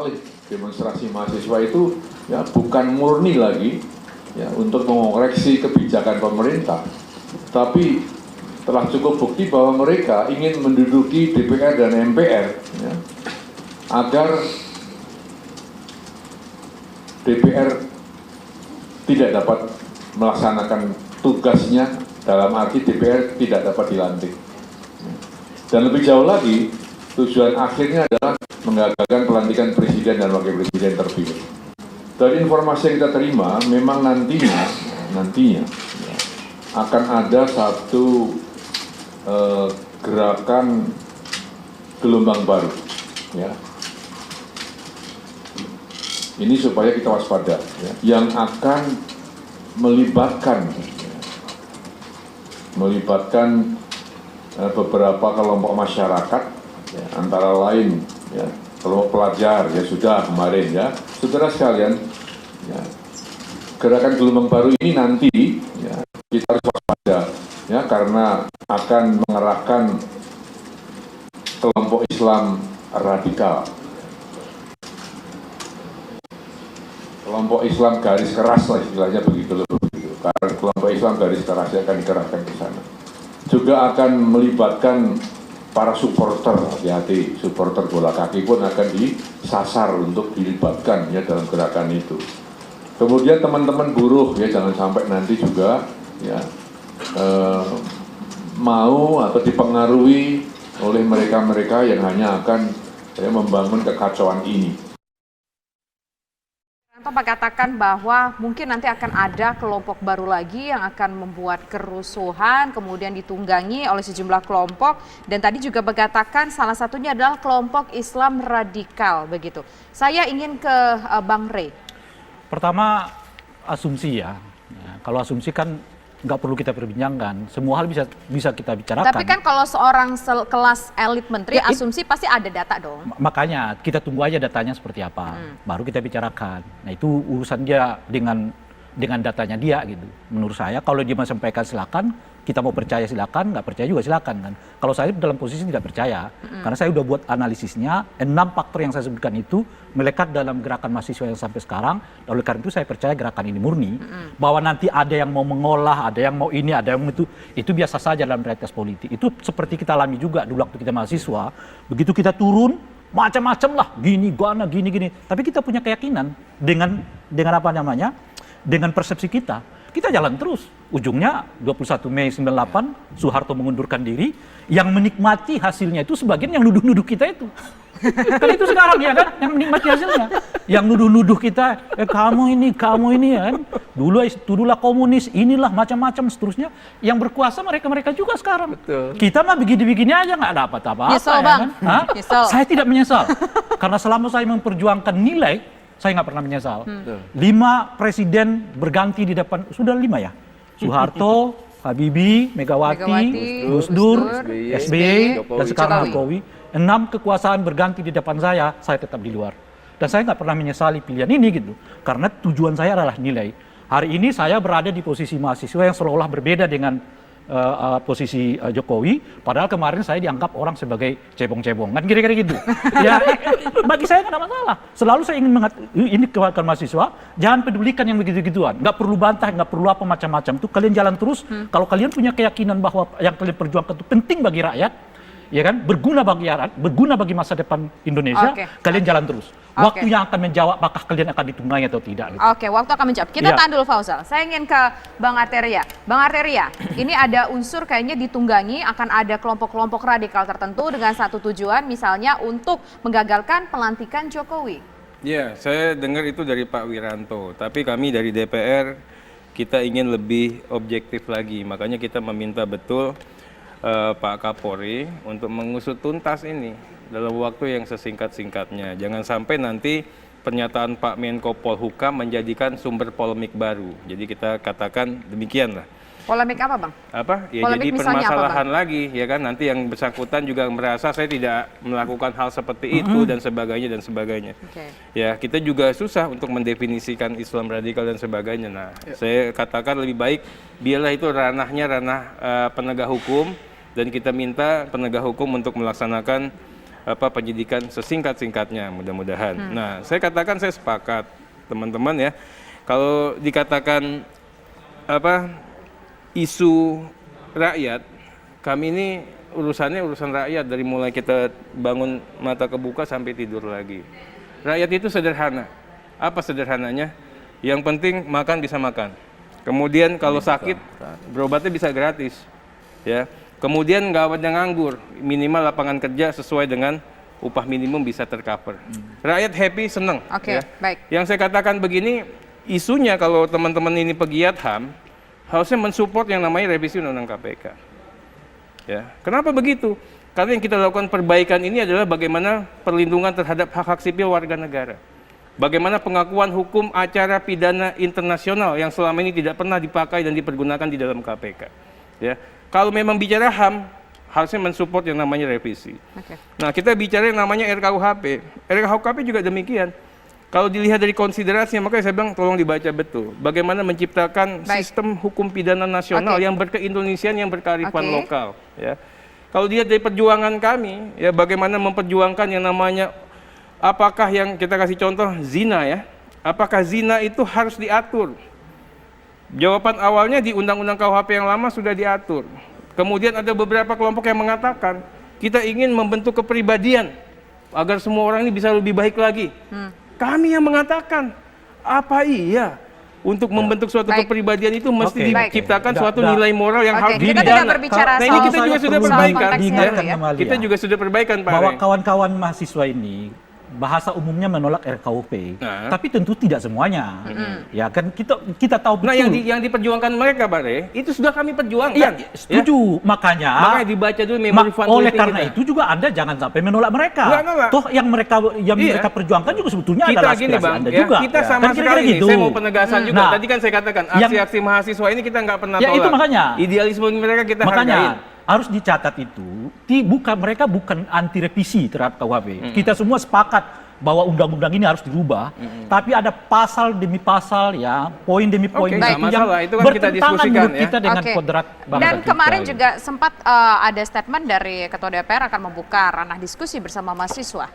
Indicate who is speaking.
Speaker 1: alih-alih demonstrasi mahasiswa itu ya bukan murni lagi ya untuk mengoreksi kebijakan pemerintah, tapi telah cukup bukti bahwa mereka ingin menduduki DPR dan MPR ya, agar DPR tidak dapat melaksanakan tugasnya, dalam arti DPR tidak dapat dilantik. Dan lebih jauh lagi, tujuan akhirnya adalah menggagalkan pelantikan presiden dan wakil presiden terpilih. Dari informasi yang kita terima, memang nantinya ya, akan ada satu gerakan gelombang baru, ya. Ini supaya kita waspada, ya, yang akan melibatkan beberapa kelompok masyarakat, ya, antara lain ya, kelompok pelajar ya sudah kemarin ya, saudara sekalian, ya, gerakan gelombang baru ini nanti ya, kita harus waspada ya, karena akan mengerahkan kelompok Islam radikal, kelompok Islam garis keras lah istilahnya begitu. Karena kelompok Islam garis keras akan dikerahkan ke sana. Juga akan melibatkan para supporter, hati-hati, supporter bola kaki pun akan disasar untuk dilibatkan ya dalam gerakan itu. Kemudian teman-teman buruh ya jangan sampai nanti juga ya mau atau dipengaruhi oleh mereka-mereka yang hanya akan ya, membangun kekacauan ini.
Speaker 2: Pak katakan bahwa mungkin nanti akan ada kelompok baru lagi yang akan membuat kerusuhan, kemudian ditunggangi oleh sejumlah kelompok, dan tadi juga mengatakan salah satunya adalah kelompok Islam radikal begitu. Saya ingin ke Bang Rey.
Speaker 3: Pertama asumsi ya, kalau asumsi kan nggak perlu kita perbincangkan, semua hal bisa kita bicarakan.
Speaker 2: Tapi kan kalau seorang kelas elit menteri, ya, asumsi pasti ada data dong.
Speaker 3: Makanya kita tunggu aja datanya seperti apa, baru kita bicarakan. Nah itu urusan dia dengan datanya dia gitu. Menurut saya kalau dia mau sampaikan silakan, kita mau percaya silakan, nggak percaya juga silakan kan. Kalau saya dalam posisi tidak percaya, karena saya udah buat analisisnya, 6 faktor yang saya sebutkan itu melekat dalam gerakan mahasiswa yang sampai sekarang. Oleh karena itu saya percaya gerakan ini murni, bahwa nanti ada yang mau mengolah, ada yang mau ini, ada yang itu biasa saja dalam realitas politik. Itu seperti kita alami juga dulu waktu kita mahasiswa, begitu kita turun, macam-macam lah, gini. Tapi kita punya keyakinan dengan apa namanya, dengan persepsi kita jalan terus. Ujungnya 21 Mei 98 Soeharto mengundurkan diri, yang menikmati hasilnya itu sebagian yang nuduh-nuduh kita itu. Kan itu sekarang ya kan, yang menikmati hasilnya. Yang nuduh-nuduh kita, kamu ini ya kan. Dululah komunis, inilah macam-macam seterusnya. Yang berkuasa mereka juga sekarang. Betul. Kita mah begini-begini aja nggak ada apa-apa.
Speaker 2: Nyesel
Speaker 3: ya
Speaker 2: Bang.
Speaker 3: Kan? Saya tidak menyesal. Karena selama saya memperjuangkan nilai, saya nggak pernah menyesal. 5 presiden berganti di depan, sudah 5 ya? Soeharto, Habibie, Megawati, Gus Dur, SBY, dan sekarang Jokowi. 6 kekuasaan berganti di depan saya tetap di luar. Dan saya nggak pernah menyesali pilihan ini gitu. Karena tujuan saya adalah nilai. Hari ini saya berada di posisi mahasiswa yang seolah-olah berbeda dengan posisi Jokowi, padahal kemarin saya dianggap orang sebagai cebong-cebong, kan kira-kira gitu. Ya, bagi saya nggak ada masalah. Selalu saya ingin ini kepada mahasiswa, jangan pedulikan yang begitu-gituan. Nggak perlu bantah, nggak perlu apa macam-macam. Tuh kalian jalan terus. Kalau kalian punya keyakinan bahwa yang kalian perjuangkan itu penting bagi rakyat, ya kan, berguna bagi rakyat, berguna bagi masa depan Indonesia, kalian jalan terus. Waktu yang akan menjawab apakah kalian akan ditunggangi atau tidak. Gitu.
Speaker 2: Oke, waktu akan menjawab. Kita tahan dulu Fauzal. Saya ingin ke Bang Arteria. Bang Arteria, ini ada unsur kayaknya ditunggangi, akan ada kelompok-kelompok radikal tertentu dengan satu tujuan, misalnya untuk menggagalkan pelantikan Jokowi.
Speaker 4: Ya, saya dengar itu dari Pak Wiranto. Tapi kami dari DPR, kita ingin lebih objektif lagi. Makanya kita meminta betul Pak Kapolri untuk mengusut tuntas ini dalam waktu yang sesingkat-singkatnya. Jangan sampai nanti pernyataan Pak Menko Polhukam menjadikan sumber polemik baru. Jadi kita katakan demikian lah.
Speaker 2: Polemik apa Bang?
Speaker 4: Ya polemik jadi permasalahan lagi ya kan, nanti yang bersangkutan juga merasa saya tidak melakukan hal seperti itu dan sebagainya. Ya kita juga susah untuk mendefinisikan Islam radikal dan sebagainya. Nah saya katakan lebih baik biarlah itu ranah penegak hukum, dan kita minta penegak hukum untuk melaksanakan penyidikan sesingkat-singkatnya mudah-mudahan. Nah, saya katakan saya sepakat teman-teman ya. Kalau dikatakan isu rakyat, kami ini urusannya urusan rakyat dari mulai kita bangun mata kebuka sampai tidur lagi. Rakyat itu sederhana. Apa sederhananya? Yang penting makan bisa makan. Kemudian kalau sakit berobatnya bisa gratis. Ya. Kemudian nggak ada nganggur, minimal lapangan kerja sesuai dengan upah minimum bisa tercover. Rakyat happy, seneng.
Speaker 2: Oke, baik.
Speaker 4: Yang saya katakan begini, isunya kalau teman-teman ini pegiat HAM, harusnya mensupport yang namanya revisi Undang-Undang KPK. Ya. Kenapa begitu? Karena yang kita lakukan perbaikan ini adalah bagaimana perlindungan terhadap hak-hak sipil warga negara. Bagaimana pengakuan hukum acara pidana internasional yang selama ini tidak pernah dipakai dan dipergunakan di dalam KPK. Ya. Kalau memang bicara HAM, harusnya mensupport yang namanya revisi.
Speaker 2: Oke.
Speaker 4: Nah, kita bicara yang namanya RKUHP. RKUHP juga demikian. Kalau dilihat dari konsiderasinya, makanya saya bilang tolong dibaca betul. Bagaimana menciptakan sistem hukum pidana nasional yang berkeindonesiaan, yang berkearifan lokal. Ya. Kalau dilihat dari perjuangan kami, ya bagaimana memperjuangkan yang namanya, apakah yang kita kasih contoh zina ya, apakah zina itu harus diatur? Jawaban awalnya di Undang-Undang KUHP yang lama sudah diatur. Kemudian ada beberapa kelompok yang mengatakan kita ingin membentuk kepribadian agar semua orang ini bisa lebih baik lagi. Kami yang mengatakan apa iya untuk membentuk suatu kepribadian itu mesti diciptakan suatu nilai moral yang harus
Speaker 2: kita tidak berbicara
Speaker 4: nah, ini kita juga sudah perbaikan. Kita juga sudah perbaikan Pak.
Speaker 3: Bahwa kawan-kawan mahasiswa ini bahasa umumnya menolak RKUP, tapi tentu tidak semuanya. Ya kan kita tahu betul.
Speaker 4: Nah, yang diperjuangkan mereka, Pak Re, itu sudah kami perjuangkan.
Speaker 3: Iya, setuju.
Speaker 4: Ya?
Speaker 3: Makanya
Speaker 4: dibaca dulu memori fund
Speaker 3: oleh karena
Speaker 4: kita.
Speaker 3: itu juga Anda jangan sampai menolak mereka. Toh yang mereka perjuangkan juga sebetulnya
Speaker 4: kita
Speaker 3: adalah
Speaker 4: gini,
Speaker 3: aspirasi
Speaker 4: Bang,
Speaker 3: Anda
Speaker 4: ya,
Speaker 3: juga.
Speaker 4: kita sama
Speaker 3: kan
Speaker 4: sekali
Speaker 3: gitu.
Speaker 4: saya mau penegasan juga.
Speaker 3: Nah,
Speaker 4: Tadi kan saya katakan aksi-aksi mahasiswa ini kita nggak pernah tolak.
Speaker 3: Ya itu makanya.
Speaker 4: Idealisme mereka kita hargain.
Speaker 3: Harus dicatat itu, mereka bukan anti revisi terhadap KUHP. Kita semua sepakat bahwa undang-undang ini harus dirubah, tapi ada pasal demi pasal ya, poin demi poin
Speaker 4: itu yang itu kan kita diskusikan ya.
Speaker 3: Kita dengan kodrat bangsa
Speaker 2: Dan kemarin
Speaker 3: kita.
Speaker 2: juga sempat ada statement dari Ketua DPR akan membuka ranah diskusi bersama mahasiswa.